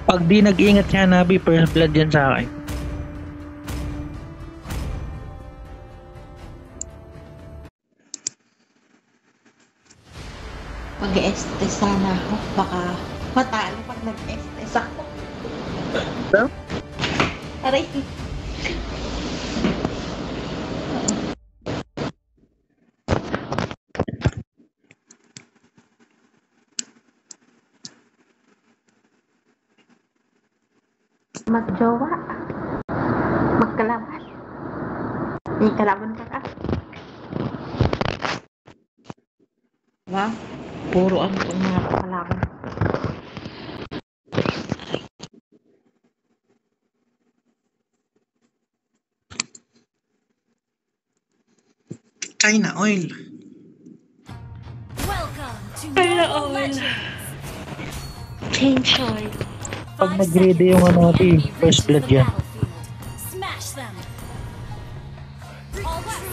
Pag di nag-iingat si Hanabi, first blood yan sa akin. Mag-estes sana ako. Baka matalo pag nag-estes ako. So? Aray. Magjowa. Magkalaban. May kalaban ka ka. Diba? Puro ano itong mga kalaban. China oil. China oil. Change oil. Pag nag-ready yung ano natin, first blood yan.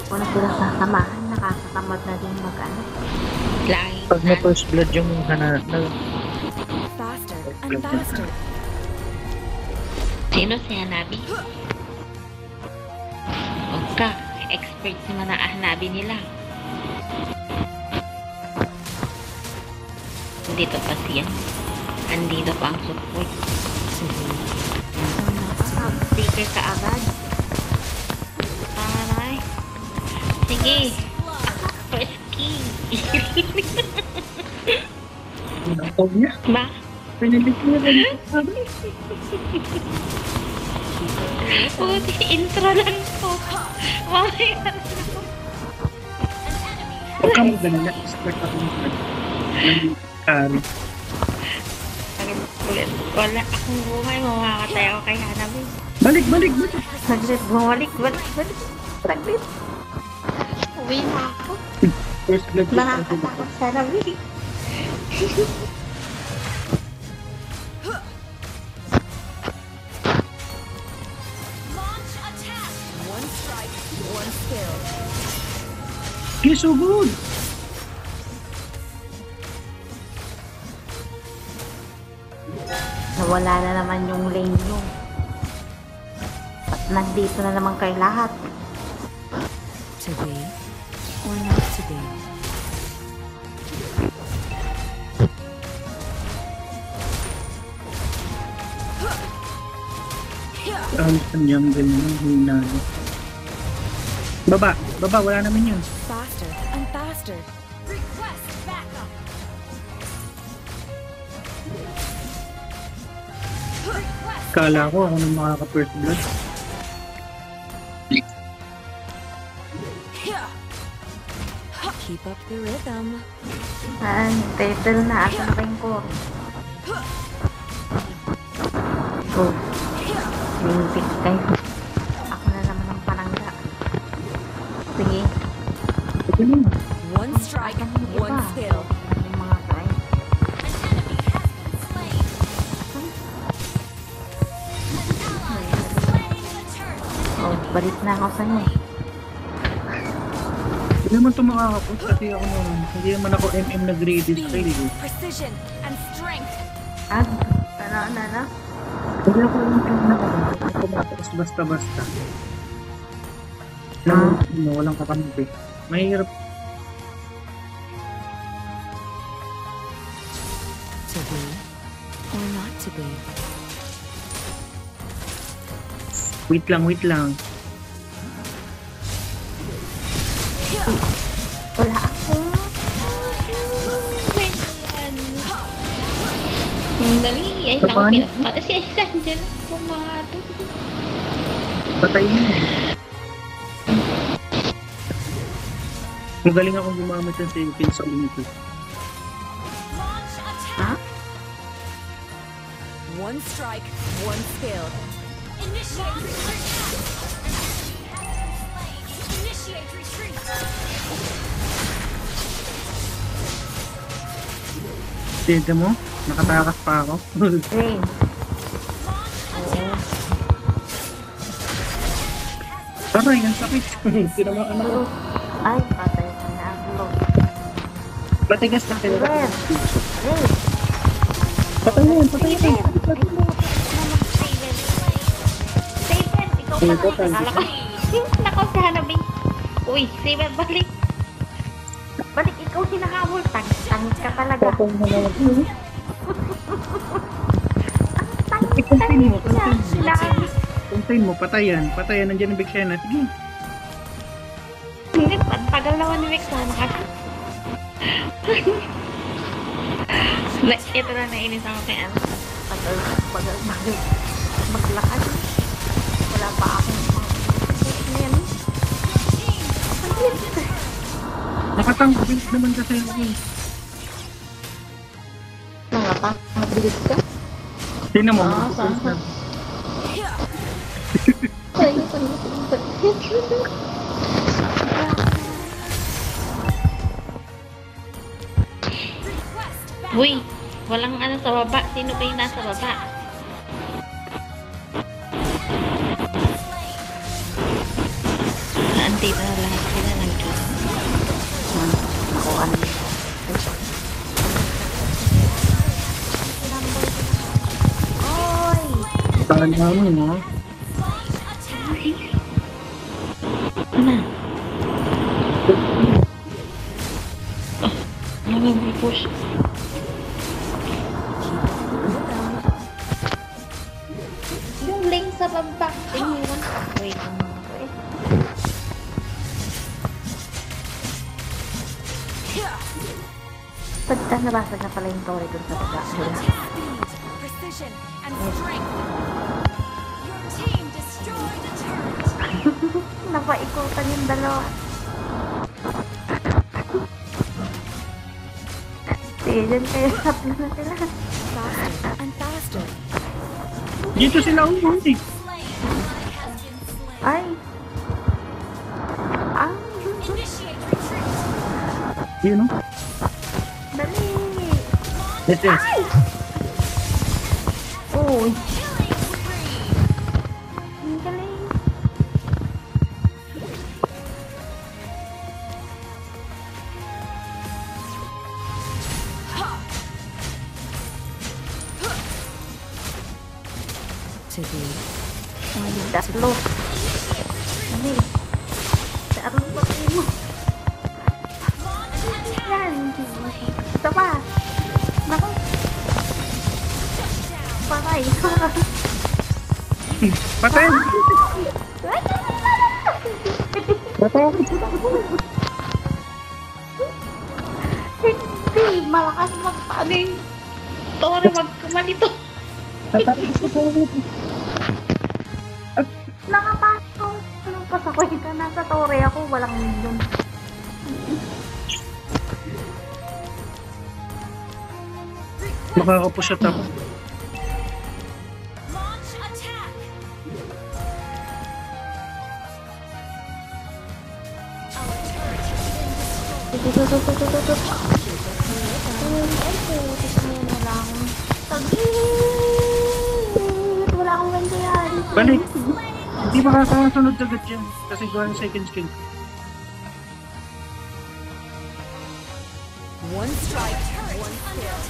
Kung na sila sasamahan, nakakatamad na din mag-ano. Lahi. Pag na first blood yung Faster and faster. Sino si Hanabi? Huwag ka. Expert naman ang Hanabi nila. Dito pa siya. Andito pa ang support. Sticker ka agad. Aray. Sige. First key. Pinakaw niya. Ba? Pinilit niya rin. Puti, intro lang po. Mamaya na. Huwag ka magdala. Expert ako ng carry. Wala akong buhay. Mamakatay ako kay Hanabi. Balik. Saglit, bumalik. Saglit. Uwi na ako. First blood yung Nakakatakot sa Hanabi. One strike, one skill. You're so good. Nawala na naman yung lane nyo. At nandito na naman kayo lahat. Today or not today. Ang jungle na, hina. Baba, wala naman yun. Faster and faster. Kala ko ako nang makaka-first blood. Keep up the rhythm. Title na. Asa na kayong core? Oh. Limpik kayo. Ako na naman ang panangga. Sige. Ito na. One strike, one skill. Yung mga kain. Oh, balik na ako sa inyo. Hindi naman ito makakapos kasi ako naman. Hindi naman ako MM na grade sa Speed, kayo. precision, and strength. Ano? Hindi ako MM na ako. Ako tumataas basta-basta. Walang kakampi. Mahirap. Today or not today. Wait lang. Wala ako. Dali, ay lang ako pinagpata. Si Aisan dyan pumato. Patay mo. Magaling akong gumamit ng saving sa Olympic. Ha? One strike, one skill. Initiate retreat. Tita mo? Nakatakas pa ako. Rain. Aray, ang sakit. Tinamaan ako. Ay, patay ka na ako. Matigas na sila. Red. Red. Patay mo yan. Dito, Akala ko. Nako, si Hanabi. Uy, Saber, balik. Balik, ikaw sinahabol. Tangis ka talaga. Tapos mo na lang. Tangis Contain mo, niya. contain mo. Sinabi. Contain mo, patayan. Patayan, nandiyan ang Big Shena. Sige. Hindi, tagal naman ni Vexana kasi. Ito na nainis ako kay ano. Bagal maglakad. Wala pa akong mga yan. Nakatangkapin naman kasi ako. Nakapangabilis ka? Tingnan mo. Ah, saan? Ay, Uy, walang ano sa baba. Sino ba yung nasa baba? Andito na lahat sila nag-game. Nakuha nila. Oy! Tahan namin, ha? Ano? Ano ba push? Yung link sa baba. Tingnan ko. Wait lang mga ko eh. Pagka nabasag na pala yung story dun sa baba. Speed, precision, and strength. Your team destroyed a turret. Napaikutan yung dalawa. Sige, dyan kayo. Sapin na sila. Faster and faster. Dito sila umuwi. Ay! Ang! Initiate retreat. Yun, no? Dali! Yes, yes. Ay! Uy! Killing spree. Ang galing! To be Ay, tatlo. Ano eh? Sa arong patay mo. Yan! Ito pa! Naku! Patay! Patay! Patay! Hindi! Malakas magpaano yung Tore, wag kumalito! Patay! Nakapasok! Anong pasakay ka? Nasa tore ako, walang minion. Makakapos siya tapos. Launch attack. Our turret has been destroyed. Wala akong ganyan. Balik! Hindi makakasunod agad yan. Kasi gawa ng second skill. one strike, one skill.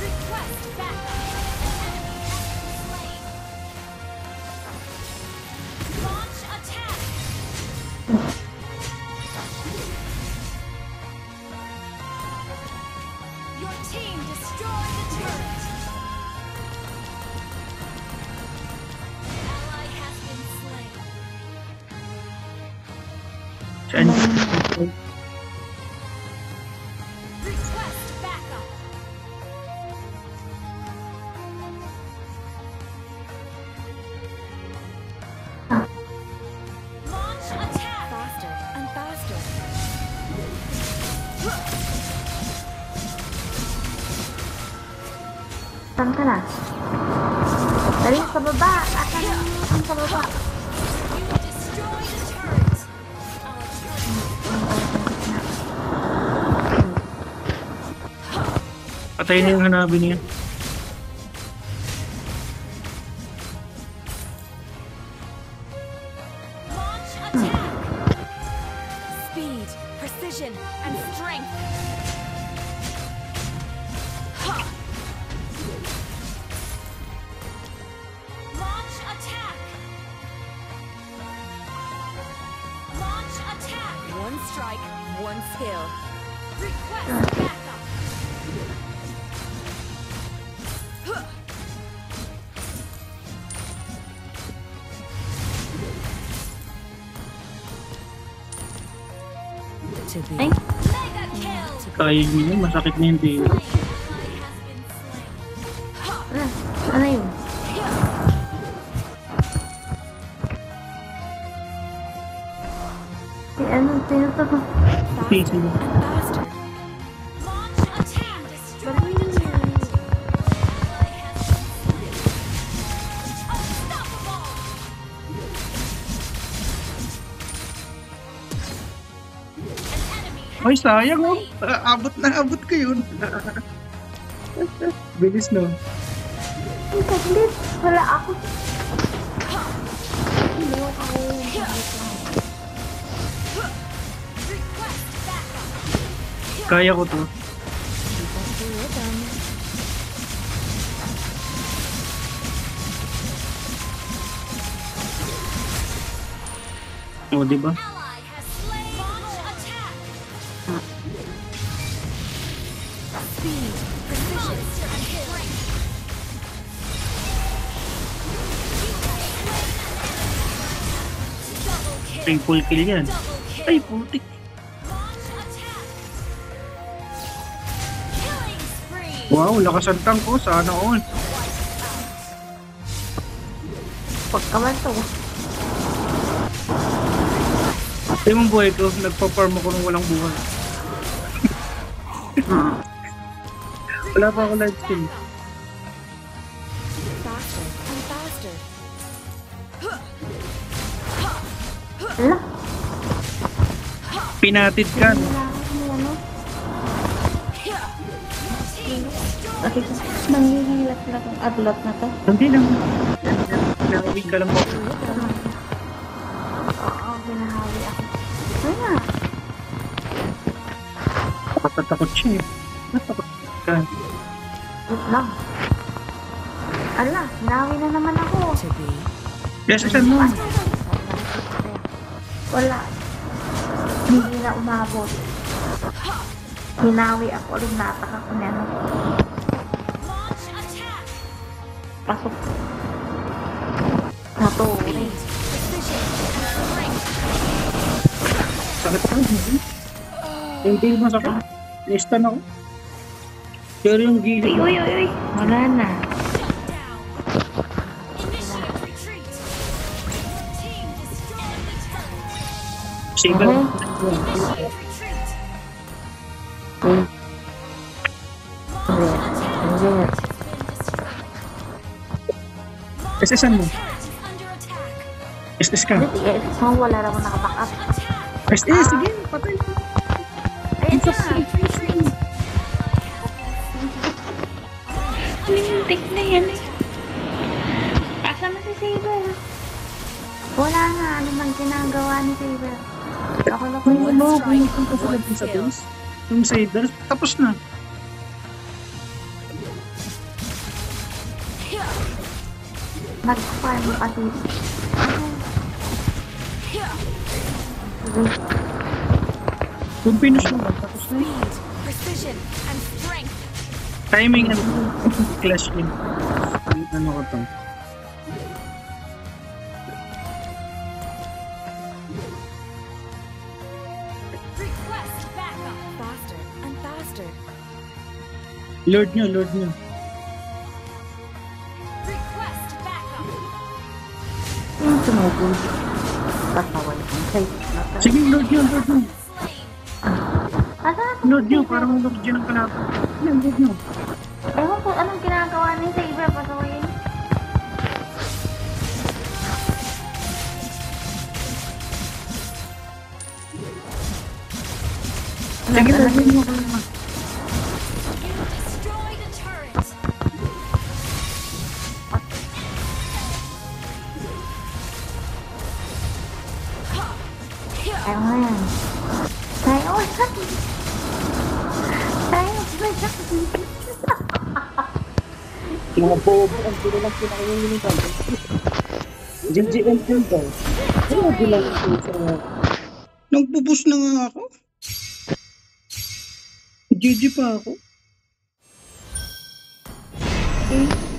Request backup. Launch attack. Your team destroyed the turret. Ally has been slain. Saan? Request backup. Launch attack. Faster and faster. Saan ka na? Dali, sa baba! Asan ang sa baba? You destroyed a turret. Our turret. Patayin na yung hanabi niya. Launch attack. Speed, precision, and strength. strike, one skill. Request backup. To be. Ay, Mega kill. Kaya nyo yun, masakit na hindi. Ally has been slain. ano yun? Sino to? Faster and faster. Launch attack. Destroy the turret. Ally has been slain. Unstoppable. An enemy has Ay, sayang oh. Abot na abot ko yun. Bilis no. Ang saglit. Wala ako. request backup. Kaya ko to. That's the rhythm. O, diba? Ally has slain. Launch attack. Speed, precision, Monster and strength. Double kill. Triple kill yan. Double kill. Ay, putik. Launch attack. Killing spree. Wow, lakas ang tank ko. Sana all. Pagkaman to. Ay, mong buhay ko. Nagpa-farm ako nung walang buhay. Wala pa ako life steal. faster and faster. Ala, Pinatid ka. wala ako may ano. Team destroyed. Kasi nangihilat na itong adlot na to. Hindi lang. Nakawin ka lang mo. Oo, binahawi ako. Wala. Takot siya eh. Natakot ka. Wait lang. Ala, hinawi na naman ako. To be. Yes, saan mo? Wala. Hindi na umabot. Hinawi ako ulit, natak ako na ano. Launch attack. Pasok. Naturi. Precision and strength. Sakit ako. Hindi mo sakit. Nistan ako. Pero yung gilid. Uy, uy, uy. Wala na. Shut down. Initiate retreat. Team destroyed the turret. Single. Initiate retreat. Uy. Launch attack. Uy. Has been destroyed. Kasi saan mo? Turret is under attack. SS ka. Hindi, wala naman nakaback up. Attack. SS, sige. Patay. Ayun na. Lintik na yan eh. Asa na si Saber? Wala nga. Ano man ginagawa ni Saber? Ako na ko Kung yun. ano, kung kasulad sa base, yung Saber, tapos na. Nag-farm kasi. Kung pinush mo lang, tapos na. Speed, precision and strength. Timing and clash yun. Ano ko to? Request backup. Faster and faster. Lord nyo, Lord nyo. Request backup. Yung tumugol. Kasawal kong side. Sige, Lord nyo, Lord nyo. Slain. Asa na Lord nyo, parang Lord dyan ang kalaban. Yan, Lord nyo. Ewan ko anong ginagawa ni Saber. Pasawayin. Sige, Lord nyo. You destroyed a turret. Ayaw nga yan. Tayo, tayo, Mga bobo ang pinalang pinakayunitan. GGM yun daw. Ano bilang ito sa Nagpupus na nga ako. GG pa ako. Eh,